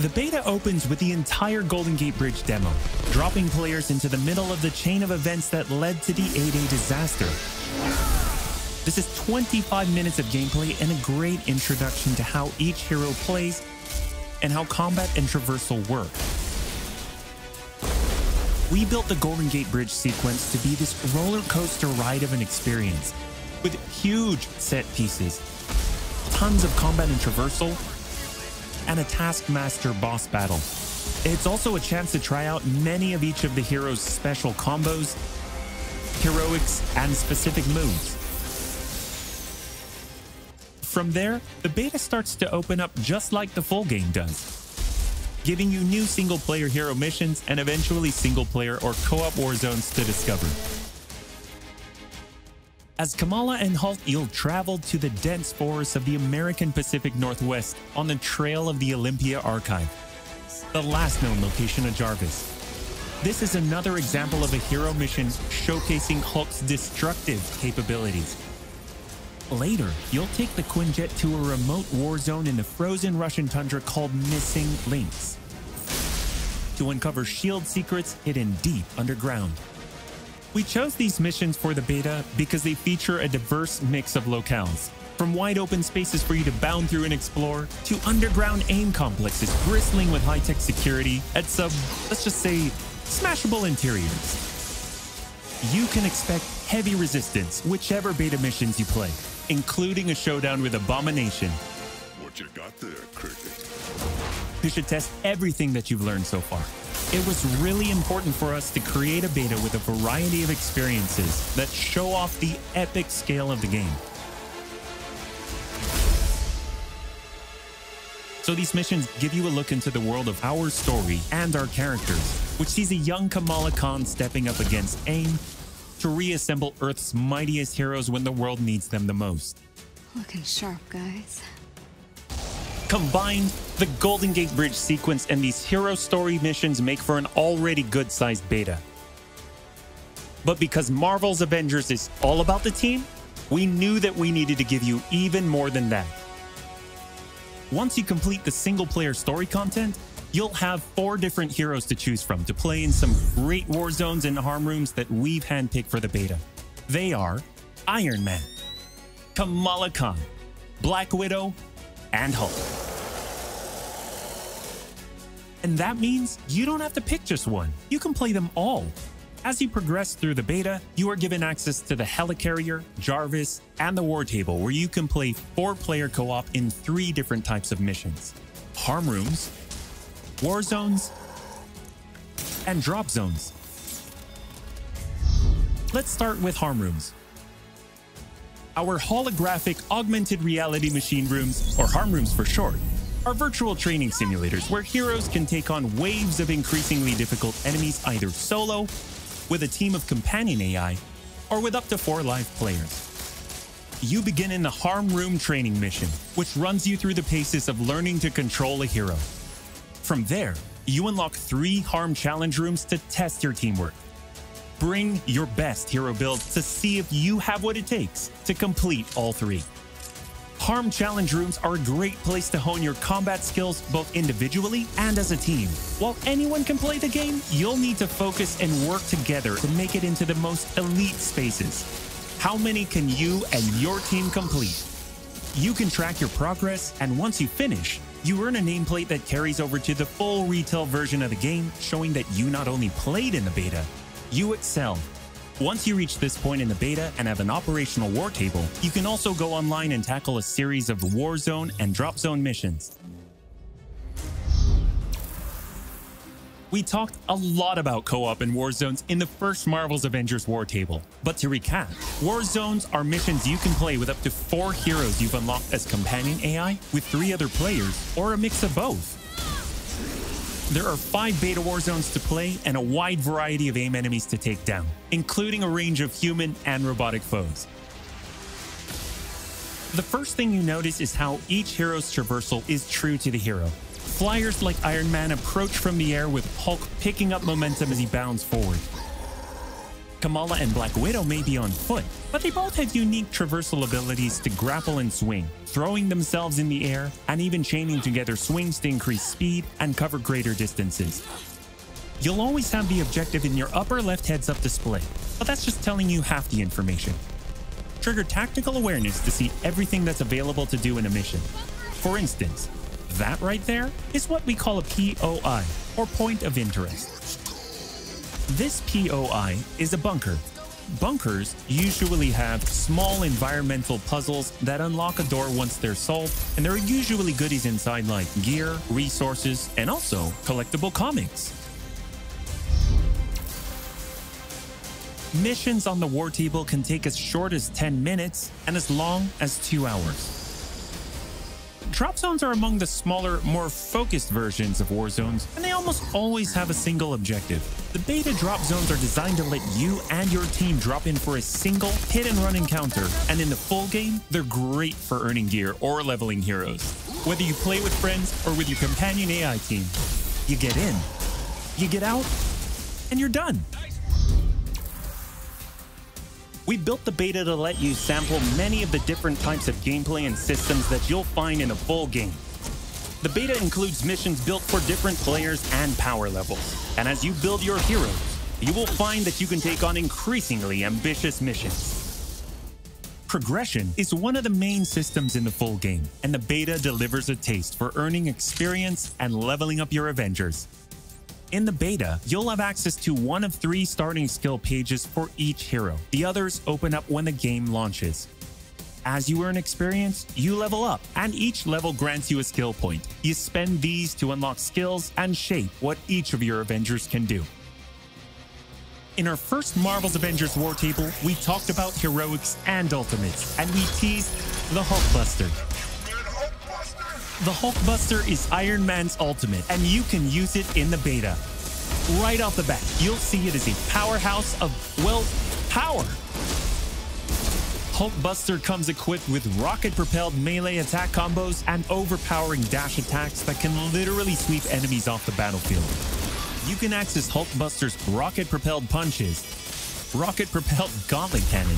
The beta opens with the entire Golden Gate Bridge demo, dropping players into the middle of the chain of events that led to the A-Day disaster. This is 25 minutes of gameplay and a great introduction to how each hero plays and how combat and traversal work. We built the Golden Gate Bridge sequence to be this roller coaster ride of an experience, with huge set pieces, tons of combat and traversal, and a Taskmaster boss battle. It's also a chance to try out many of each of the heroes' special combos, heroics, and specific moves. From there, the beta starts to open up just like the full game does, giving you new single-player hero missions and eventually single-player or co-op war zones to discover. As Kamala and Hulk, you'll travel to the dense forests of the American Pacific Northwest on the trail of the Olympia Archive, the last known location of Jarvis. This is another example of a hero mission showcasing Hulk's destructive capabilities. Later, you'll take the Quinjet to a remote war zone in the frozen Russian tundra called Missing Links to uncover S.H.I.E.L.D. secrets hidden deep underground. We chose these missions for the beta because they feature a diverse mix of locales, from wide open spaces for you to bound through and explore, to underground AIM complexes bristling with high-tech security at some, let's just say, smashable interiors. You can expect heavy resistance whichever beta missions you play, including a showdown with Abomination. What you got there, Cricket? You should test everything that you've learned so far. It was really important for us to create a beta with a variety of experiences that show off the epic scale of the game. So these missions give you a look into the world of our story and our characters, which sees a young Kamala Khan stepping up against AIM to reassemble Earth's mightiest heroes when the world needs them the most. Looking sharp, guys. Combined, the Golden Gate Bridge sequence and these hero story missions make for an already good-sized beta. But because Marvel's Avengers is all about the team, we knew that we needed to give you even more than that. Once you complete the single-player story content, you'll have 4 different heroes to choose from to play in some great war zones and harm rooms that we've handpicked for the beta. They are Iron Man, Kamala Khan, Black Widow, and Hulk. And that means you don't have to pick just one. You can play them all. As you progress through the beta, you are given access to the Helicarrier, Jarvis, and the War Table, where you can play 4-player co-op in 3 different types of missions: harm rooms, war zones, and drop zones. Let's start with harm rooms. Our holographic augmented reality machine rooms, or harm rooms for short, are virtual training simulators where heroes can take on waves of increasingly difficult enemies either solo, with a team of companion AI, or with up to 4 live players. You begin in the harm room training mission, which runs you through the paces of learning to control a hero. From there, you unlock 3 harm challenge rooms to test your teamwork. Bring your best hero build to see if you have what it takes to complete all 3. Harm challenge rooms are a great place to hone your combat skills both individually and as a team. While anyone can play the game, you'll need to focus and work together to make it into the most elite spaces. How many can you and your team complete? You can track your progress, and once you finish, you earn a nameplate that carries over to the full retail version of the game, showing that you not only played in the beta, you excelled. Once you reach this point in the beta and have an operational war table, you can also go online and tackle a series of war zone and drop zone missions. We talked a lot about co-op and war zones in the first Marvel's Avengers war table. But to recap, war zones are missions you can play with up to 4 heroes you've unlocked as companion AI, with 3 other players, or a mix of both. There are 5 beta war zones to play and a wide variety of AIM enemies to take down, including a range of human and robotic foes. The first thing you notice is how each hero's traversal is true to the hero. Flyers like Iron Man approach from the air with Hulk picking up momentum as he bounds forward. Kamala and Black Widow may be on foot, but they both have unique traversal abilities to grapple and swing, throwing themselves in the air, and even chaining together swings to increase speed and cover greater distances. You'll always have the objective in your upper left heads-up display, but that's just telling you half the information. Trigger tactical awareness to see everything that's available to do in a mission. For instance, that right there is what we call a POI, or point of interest. This POI is a bunker. Bunkers usually have small environmental puzzles that unlock a door once they're solved, and there are usually goodies inside like gear, resources, and also collectible comics. Missions on the war table can take as short as 10 minutes and as long as 2 hours. Drop zones are among the smaller, more focused versions of war zones, and they almost always have a single objective. The beta drop zones are designed to let you and your team drop in for a single hit-and-run encounter, and in the full game, they're great for earning gear or leveling heroes. Whether you play with friends or with your companion AI team, you get in, you get out, and you're done. We built the beta to let you sample many of the different types of gameplay and systems that you'll find in a full game. The beta includes missions built for different players and power levels, and as you build your heroes, you will find that you can take on increasingly ambitious missions. Progression is one of the main systems in the full game, and the beta delivers a taste for earning experience and leveling up your Avengers. In the beta, you'll have access to one of 3 starting skill pages for each hero. The others open up when the game launches. As you earn experience, you level up, and each level grants you a skill point. You spend these to unlock skills and shape what each of your Avengers can do. In our first Marvel's Avengers War Table, we talked about heroics and ultimates, and we teased the Hulkbuster. The Hulkbuster is Iron Man's ultimate, and you can use it in the beta. Right off the bat, you'll see it as a powerhouse of, well, power. Hulkbuster comes equipped with rocket-propelled melee attack combos and overpowering dash attacks that can literally sweep enemies off the battlefield. You can access Hulkbuster's rocket-propelled punches, rocket-propelled gauntlet cannon,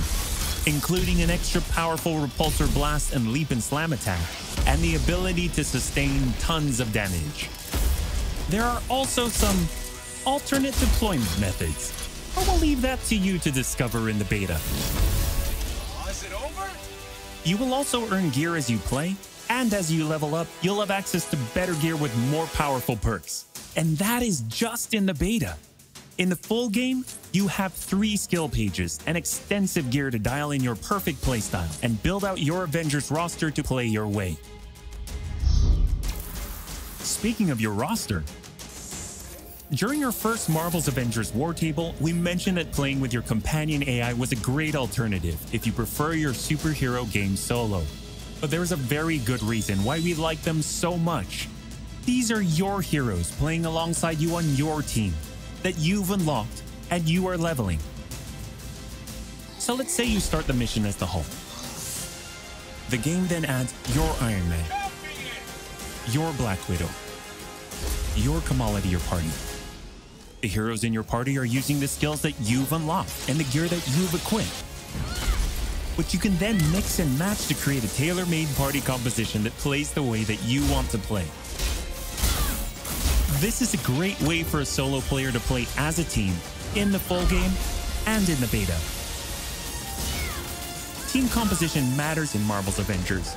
including an extra powerful repulsor blast and leap and slam attack, and the ability to sustain tons of damage. There are also some alternate deployment methods, but we'll leave that to you to discover in the beta. Is it over? You will also earn gear as you play, and as you level up, you'll have access to better gear with more powerful perks. And that is just in the beta. In the full game, you have 3 skill pages and extensive gear to dial in your perfect playstyle and build out your Avengers roster to play your way. Speaking of your roster, during our first Marvel's Avengers War Table, we mentioned that playing with your companion AI was a great alternative if you prefer your superhero game solo. But there's a very good reason why we like them so much. These are your heroes playing alongside you on your team that you've unlocked and you are leveling. So let's say you start the mission as the Hulk. The game then adds your Iron Man, your Black Widow, your Kamala to your party. The heroes in your party are using the skills that you've unlocked and the gear that you've equipped, which you can then mix and match to create a tailor-made party composition that plays the way that you want to play. This is a great way for a solo player to play as a team in the full game and in the beta. Team composition matters in Marvel's Avengers.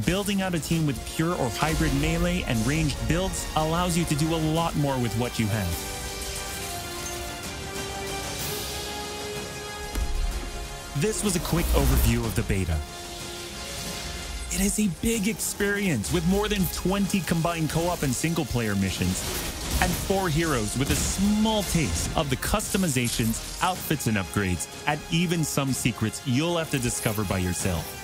Building out a team with pure or hybrid melee and ranged builds allows you to do a lot more with what you have. This was a quick overview of the beta. It is a big experience with more than 20 combined co-op and single-player missions, and 4 heroes with a small taste of the customizations, outfits and upgrades, and even some secrets you'll have to discover by yourself.